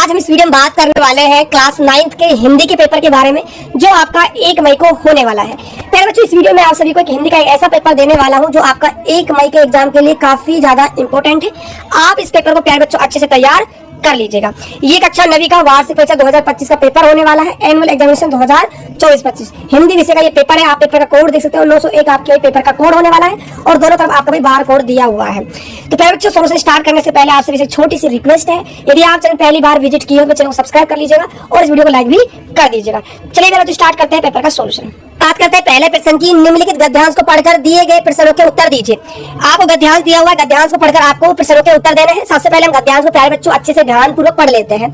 आज हम इस वीडियो में बात करने वाले हैं क्लास 9th के हिंदी के पेपर के बारे में, जो आपका 1 मई को होने वाला है। प्यारे बच्चों, इस वीडियो में आप सभी को एक हिंदी का एक ऐसा पेपर देने वाला हूं जो आपका 1 मई के एग्जाम के लिए काफी ज्यादा इंपॉर्टेंट है। आप इस पेपर को प्यारे बच्चों अच्छे से तैयार कर लीजिएगा। ये कक्षा 9वीं का वार्षिक परीक्षा 2025 का पेपर होने वाला है। एनुअल एग्जामिनेशन 2024-25 हिंदी विषय का ये पेपर है। आप पेपर का कोड देख सकते हो, 901 आपके पेपर का कोड होने वाला है और दोनों तरफ आपका भी बार कोड दिया हुआ है। तो प्यारे बच्चों, शुरू से स्टार्ट करने से पहले आप सभी से छोटी सी रिक्वेस्ट है, यदि आप चैनल पहली बार विजिट किए हो तो चैनल को सब्सक्राइब कर लीजिएगा और इस वीडियो को लाइक भी कर दीजिएगा। चलिए प्यारे बच्चों, स्टार्ट करते हैं पेपर का सोल्यूशन। बात करते हैं पहले प्रश्न की। निम्नलिखित गद्यांश को पढ़कर दिए गए प्रश्नों के उत्तर दीजिए। आपको गद्यांश दिया हुआ है, गद्यांश को पढ़कर आपको प्रश्नों के उत्तर देने हैं। सबसे पहले हम गद्यांश को प्यारे बच्चों अच्छे से ध्यानपूर्वक पढ़ लेते हैं।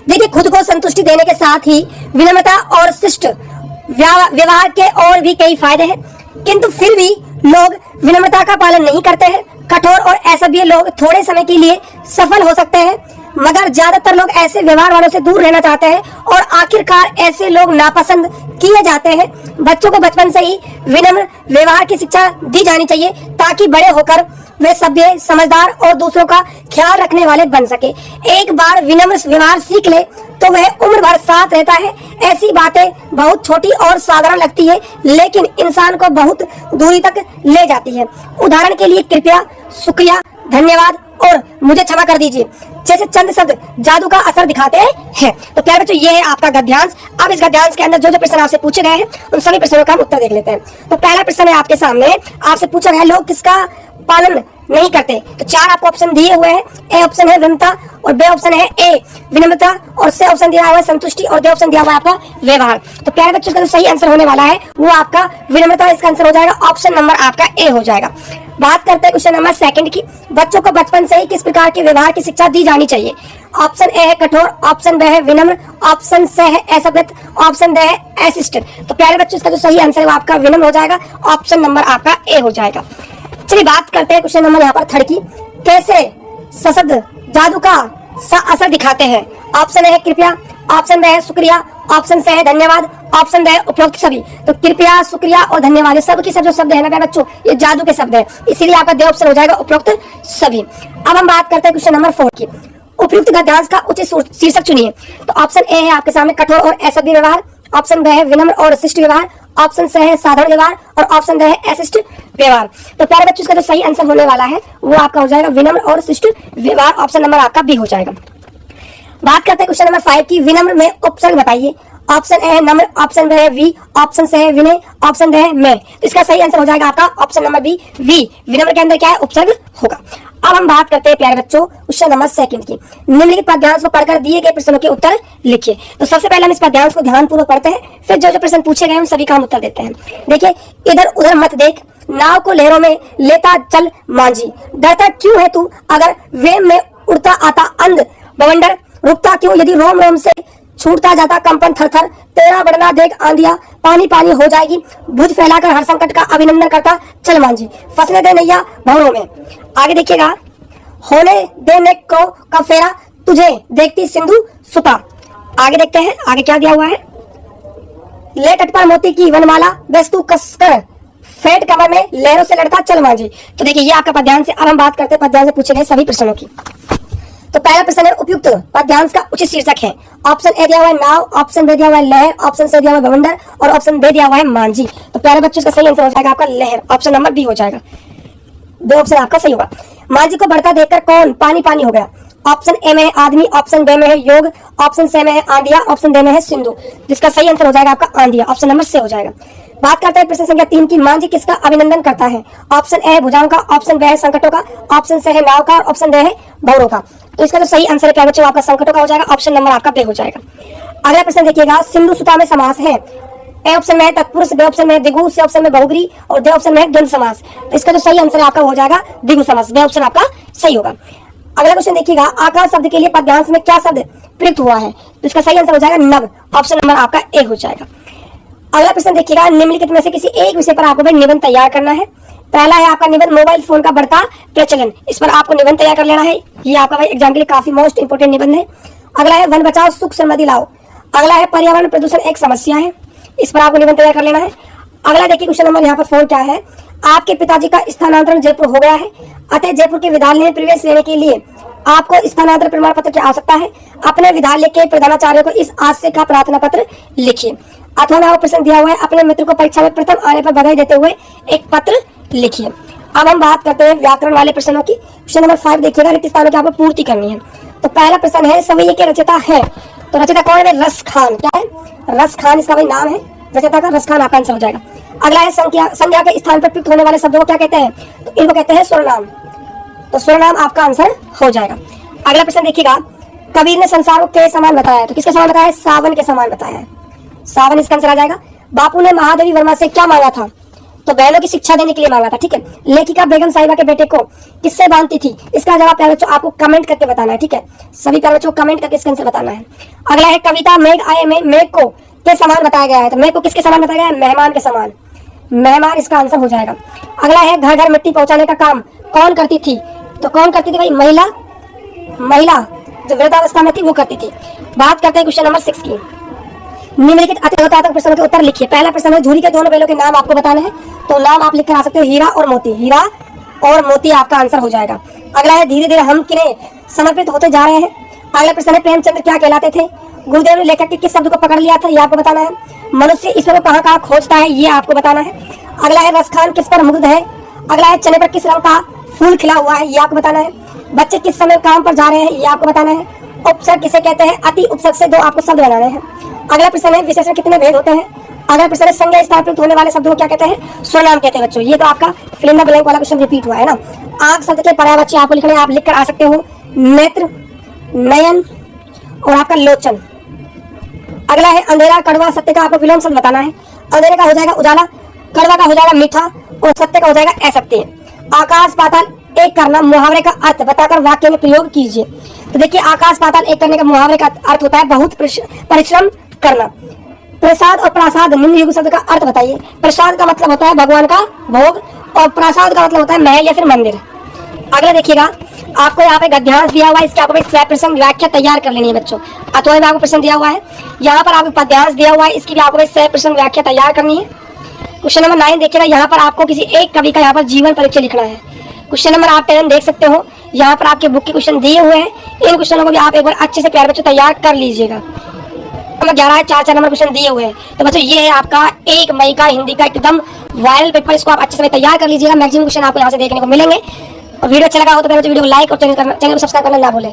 देखिए, खुद को संतुष्टि देने के साथ ही विनम्रता और शिष्ट व्यवहार के और भी कई फायदे हैं, किंतु फिर भी लोग विनम्रता का पालन नहीं करते हैं। कठोर और असभ्य लोग थोड़े समय के लिए सफल हो सकते हैं, मगर ज्यादातर लोग ऐसे व्यवहार वालों से दूर रहना चाहते हैं और आखिरकार ऐसे लोग नापसंद किए जाते हैं। बच्चों को बचपन से ही विनम्र व्यवहार की शिक्षा दी जानी चाहिए ताकि बड़े होकर वे सभ्य, समझदार और दूसरों का ख्याल रखने वाले बन सके। एक बार विनम्र व्यवहार सीख ले तो वह उम्र भर साथ रहता है। ऐसी बातें बहुत छोटी और साधारण लगती है, लेकिन इंसान को बहुत दूरी तक ले जाती है। उदाहरण के लिए कृपया, शुक्रिया, धन्यवाद और मुझे क्षमा कर दीजिए जैसे चंद शब्द जादू का असर दिखाते हैं। तो प्यारे बच्चों, ये है आपका गद्यांश। अब इस गद्यांश के अंदर जो जो प्रश्न आपसे पूछे गए हैं उन सभी प्रश्नों का हम उत्तर देख लेते हैं। तो पहला प्रश्न है आपके सामने, आपसे पूछा गया लोग किसका पालन नहीं करते। तो 4 आपको ऑप्शन दिए हुए हैं। ए ऑप्शन है विनम्रता और बी ऑप्शन है ए विनम्रता और सी ऑप्शन दिया हुआ है संतुष्टि और डी ऑप्शन दिया हुआ है आपका व्यवहार। तो प्यारे बच्चों, इसका जो सही आंसर होने वाला है वो आपका विनम्रता, इसका आंसर हो जाएगा ऑप्शन नंबर आपका ए हो जाएगा। बात करते हैं क्वेश्चन नंबर 2 की। बच्चों को बचपन से ही किस प्रकार के व्यवहार की शिक्षा दी जानी चाहिए। ऑप्शन ए है कठोर, ऑप्शन बी है विनम्र, ऑप्शन सी है असभ्य, ऑप्शन डी है अशिष्ट। तो प्यारे बच्चों, इसका जो सही आंसर है वो आपका विनम्र हो जाएगा, ऑप्शन नंबर आपका ए हो जाएगा। चलिए बात करते हैं क्वेश्चन नंबर यहाँ पर 3 की। कैसे सशब्द जादू का असर दिखाते हैं। ऑप्शन ए है कृपया, ऑप्शन बी है शुक्रिया, ऑप्शन सी है धन्यवाद, ऑप्शन डी है उपरोक्त सभी। तो कृपया, शुक्रिया और धन्यवाद, सब के सब जो शब्द है ना बच्चों, ये जादू के शब्द है, इसीलिए आपका डी ऑप्शन हो जाएगा उपरोक्त सभी। अब हम बात करते हैं क्वेश्चन नंबर 4 की। उपयुक्त गद्यांश का उचित शीर्षक चुनिए। तो ऑप्शन ए है आपके सामने कठोर और असभ्य व्यवहार, ऑप्शन बी है विनम्र और शिष्ट व्यवहार, ऑप्शन सी है साधारण व्यवहार और ऑप्शन डी है अशिष्ट व्यवहार। तो प्यारे बच्चों, इसका जो सही आंसर होने वाला है वो आपका हो जाएगा विनम्र और शिष्ट व्यवहार, ऑप्शन नंबर आपका बी हो जाएगा। बात करते हैं क्वेश्चन नंबर 5 की। विनम्र में उपसर्ग बताइए। ऑप्शन ए है नम्र, ऑप्शन बी है वी, ऑप्शन सी है विनय, ऑप्शन डी है मैं। तो इसका सही आंसर हो जाएगा आपका ऑप्शन नंबर बी वी। विनम्र के अंदर क्या है, उपसर्ग होगा। अब हम बात करते हैं प्यारे बच्चों क्वेश्चन नंबर 2 की। निम्नलिखित पद्यांश को पढ़कर दिए गए प्रश्नों के उत्तर लिखिए। तो सबसे पहले हम इस पद्यांश को ध्यानपूर्वक पढ़ते हैं, फिर जो जो प्रश्न पूछे गए उन सभी का हम उत्तर देते हैं। देखिए, इधर उधर मत देख, नाव को लहरों में लेता चल मांझी, डरता क्यों है तू अगर वेम में उड़ता आता अंध बवंडर, रुकता क्यों यदि रोम रोम से छूटता जाता कंपन थर थर, तेरा बढ़ना देख आंधिया पानी पानी हो जाएगी, भुज फैलाकर हर संकट का अभिनंदन करता चल मांझी, फंसने दे नैया भंवरों में। आगे देखिएगा, होने दे नेक को का फेरा तुझे देखती सिंधु सुता। आगे देखते हैं आगे क्या दिया हुआ है। ले तट पर मोती की वनमाला बेस्तु कसकर फेट कमर में लहरों से लड़ता चल मांझी। तो देखिए, ये आपका पद्यांश है। अब हम बात करते हैं पद्यांश से पूछे गए सभी प्रश्नों की। तो पहला प्रश्न है उपयुक्त पद्यांश का उचित शीर्षक है। ऑप्शन ए दिया हुआ है नाव, ऑप्शन बी दिया हुआ है लहर, ऑप्शन सी दिया हुआ है बवंडर और ऑप्शन डी दिया हुआ है मांझी। तो प्यारे बच्चों, इसका सही आंसर हो जाएगा आपका लहर, ऑप्शन नंबर बी हो जाएगा। दो ऑप्शन आपका सही होगा। मांझी को बढ़ता देखकर कौन पानी पानी हो गया। ऑप्शन ए में है आदमी, ऑप्शन बी में है योग, ऑप्शन सी में है आंधिया, ऑप्शन डी में है सिंधु। जिसका सही आंसर हो जाएगा आपका आंधिया, ऑप्शन नंबर सी हो जाएगा। बात करते हैं प्रश्न संख्या 3 की। मांझी किसका अभिनंदन करता है। ऑप्शन ए है भुजाओं का, ऑप्शन बी है संकटों का, ऑप्शन सी है नाव का, ऑप्शन डी है भंवरों का। तो इसका जो सही आंसर है प्यारे बच्चों आपका संकटों का हो जाएगा, ऑप्शन नंबर आपका बी हो जाएगा। अगला प्रश्न देखिएगा, सिंधु सुता में समास है। ए ऑप्शन में है तत्पुरुष, बी ऑप्शन में है दिगु, सी ऑप्शन में बहुग्री और डी ऑप्शन में है द्वंद्व समास। तो इसका जो सही आंसर है आपका हो जाएगा दिगु समास, बी ऑप्शन आपका सही होगा। अगला क्वेश्चन देखिएगा, आकाश शब्द के लिए पद्यांश में क्या शब्द प्रयुक्त हुआ है। तो इसका सही आंसर हो जाएगा नभ, ऑप्शन नंबर आपका ए हो जाएगा। अगला प्रश्न देखिएगा, निम्नलिखित में से किसी एक विषय पर आपको निबंध तैयार करना है। पहला है आपका निबंध मोबाइल फोन का बढ़ता प्रचलन, इस पर आपको निबंध तैयार कर लेना है। ये आपका भाई एग्जाम के लिए काफी मोस्ट इंपोर्टेंट निबंध है। अगला है वन बचाओ सुख समृद्धि लाओ। अगला है पर्यावरण प्रदूषण एक समस्या है, इस पर आपको निबंध तैयार कर लेना है। अगला देखिए क्वेश्चन नंबर यहाँ पर 4 क्या है। आपके पिताजी का स्थानांतरण जयपुर हो गया है, अतः जयपुर के विद्यालय में प्रवेश लेने के लिए आपको स्थानांतरण प्रमाण पत्र की आवश्यकता है। अपने विद्यालय के प्रधानाचार्य को इस आशय का प्रार्थना पत्र लिखिए। अथवा में आपको प्रश्न दिया हुआ है, अपने मित्र को परीक्षा में प्रथम आने पर बधाई देते हुए एक पत्र लिखिए। अब हम बात करते हैं व्याकरण वाले प्रश्नों की। क्वेश्चन नंबर 5 देखिएगा, रिक्त स्थानों की आपको पूर्ति करनी है। तो पहला प्रश्न है, सवैये के रचयिता है। तो रचयिता कौन है? रस खान। क्या है? रस खान इसका भाई नाम है रचयिता का, रस खान आपका आंसर हो जाएगा। अगला है संज्ञा के स्थान पर प्रयुक्त होने वाले शब्दों को क्या कहते हैं? तो इनको कहते हैं स्वरनाम। तो स्वरनाम आपका आंसर हो जाएगा। अगला प्रश्न देखिएगा, कबीर ने संसार को के समान बताया। तो किसके समान बताया है? सावन के समान बताया है। सावन इसका आंसर आ जाएगा। बापू ने महादेवी वर्मा से क्या मांगा था? तो बहनों की शिक्षा देने के लिए मांगा था। ठीक है। लेखिका बेगम साहिबा के बेटे को किससे बांधती थी? इसका जवाब प्यारे बच्चों आपको कमेंट करके बताना है। ठीक है, सभी प्यारे बच्चों कमेंट करके इसका आंसर बताना है। अगला है, कविता मेघ आए में मेघ को के समान बताया गया है। तो मेघ को किसके समान बताया गया है? मेहमान के समान। मेहमान इसका आंसर हो जाएगा। अगला है, घर घर मिट्टी पहुंचाने का काम कौन करती थी? तो कौन करती थी भाई? महिला जो वृद्धावस्था में थी वो करती थी। बात करते हैं क्वेश्चन नंबर 6 की। निम्नलिखित अतिव्यापक प्रश्नों के उत्तर लिखिए। पहला प्रश्न है, झूरी के दोनों बैलों के नाम आपको बताने हैं। तो नाम आप लिख कर आ सकते हो, हीरा और मोती। हीरा और मोती आपका आंसर हो जाएगा। अगला है, धीरे धीरे हम किन्हें समर्पित होते जा रहे हैं? अगला प्रश्न है, प्रेमचंद्र क्या कहलाते थे? गुरुदेव ने लेखक के किस शब्द को पकड़ लिया था? ये आपको बताना है। मनुष्य ईश्वर को कहाँ खोजता है? ये आपको बताना है। अगला है, रसखान किस पर मुग्ध है? अगला है, चने पर किस रंग का फूल खिला हुआ है? ये आपको बताना है। बच्चे किस समय काम पर जा रहे हैं? ये आपको बताना है। उपसर्ग किसे कहते हैं? अति उपसर्ग से 2 आपको शब्द बनाने हैं। अगला प्रश्न है, विशेषण कितने भेद होते हैं? अगला प्रश्न है, संज्ञा स्थान प्रयुक्त होने वाले शब्दों को क्या कहते हैं? स्वरनाम कहते हैं बच्चों। ये तो आपका फिल इन द ब्लैंक वाला क्वेश्चन रिपीट हुआ है ना। आंख शब्द के पर्याय बच्चे आपको लिखने, आप लिख कर आ सकते हो, नेत्र, नयन और आपका लोचन। अगला है, अंधेरा, कड़वा, सत्य का आपको विलोम शब्द बताना है। अंधेरे का हो जाएगा उजाला, कड़वा का हो जाएगा मीठा और सत्य का हो जाएगा असत्य। आकाश पाताल एक करना, मुहावरे का अर्थ बताकर वाक्य में प्रयोग कीजिए। तो देखिए, आकाश पाताल एक करने का मुहावरे का अर्थ होता है बहुत परिश्रम करना। प्रसाद और प्रासाद निम्न युग शब्द का अर्थ बताइए। प्रसाद का मतलब होता है भगवान का भोग और प्रासाद का मतलब होता है महल या फिर मंदिर। अगला देखिएगा, आपको यहाँ पे गद्यांश दिया हुआ है, इसके आपको स्वयं प्रसंग व्याख्या तैयार कर लेनी है बच्चों। अथवा में आपको प्रश्न दिया हुआ है, यहाँ पर आपको पद्यांश दिया हुआ है, इसकी भी आपको स्वयं प्रसंग व्याख्या तैयार करनी है। क्वेश्चन नंबर 9 देखिएगा, यहाँ पर आपको किसी एक कवि का यहाँ पर जीवन परिचय लिखना है। क्वेश्चन नंबर आप 10 देख सकते हो, यहाँ पर आपके बुक के क्वेश्चन दिए हुए हैं। इन क्वेश्चनों को भी आप एक बार अच्छे से प्यारे बच्चों तैयार कर लीजिएगा। नंबर 11 है, 4 नंबर क्वेश्चन दिए हुए हैं। तो बच्चों ये है आपका 1 मई का हिंदी का एकदम वायरल पेपर, इसको आप अच्छे से तैयार कर लीजिएगा। मैक्सिमम क्वेश्चन आपको यहाँ से देखने को मिलेंगे। और वीडियो अच्छा लगा हो तो वीडियो को लाइक और चैनल को सब्सक्राइब करना ना भूलें।